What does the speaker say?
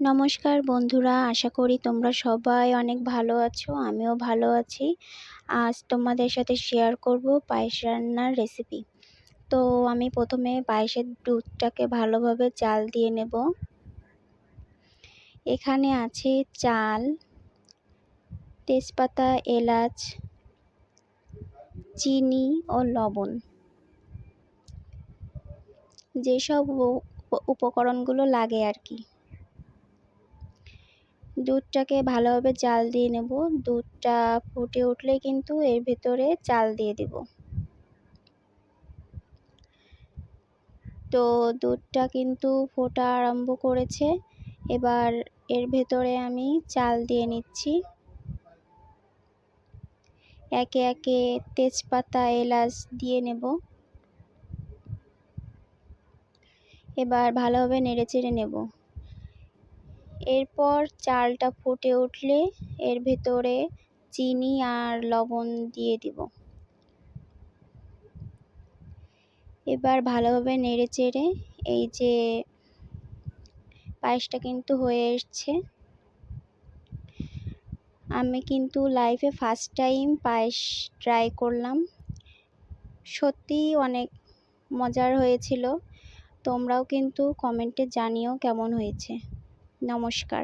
নমস্কার বন্ধুরা, আশা করি তোমরা সবাই অনেক ভালো আছো। আমিও ভালো আছি। আজ তোমাদের সাথে শেয়ার করব পায়েস রান্নার রেসিপি। তো আমি প্রথমে পায়েসের দুধটাকে ভালোভাবে জাল দিয়ে নেব। এখানে আছে চাল, তেজপাতা, এলাচ, চিনি ও লবণ। যেসব উপকরণগুলো লাগে আর কি। দুধটাকে ভালোভাবে জাল দিয়ে নেব। দুধটা ফুটে উঠলে কিন্তু এর ভেতরে চাল দিয়ে দিব। তো দুধটা কিন্তু ফোটা আরম্ভ করেছে। এবার এর ভেতরে আমি চাল দিয়ে নিচ্ছি। একে একে তেজপাতা, এলাচ দিয়ে নেব। এবার ভালোভাবে নেড়েচেড়ে নেব। এরপর চালটা ফুটে উঠলে এর ভেতরে চিনি আর লবণ দিয়ে দিব। এবার ভালোভাবে নেড়েচেড়ে এই যে পায়েসটা কিন্তু হয়ে এসছে। আমি কিন্তু লাইফে ফার্স্ট টাইম পায়েস ট্রাই করলাম। সত্যিই অনেক মজার হয়েছিল। তোমরাও কিন্তু কমেন্টে জানিও কেমন হয়েছে। নমস্কার।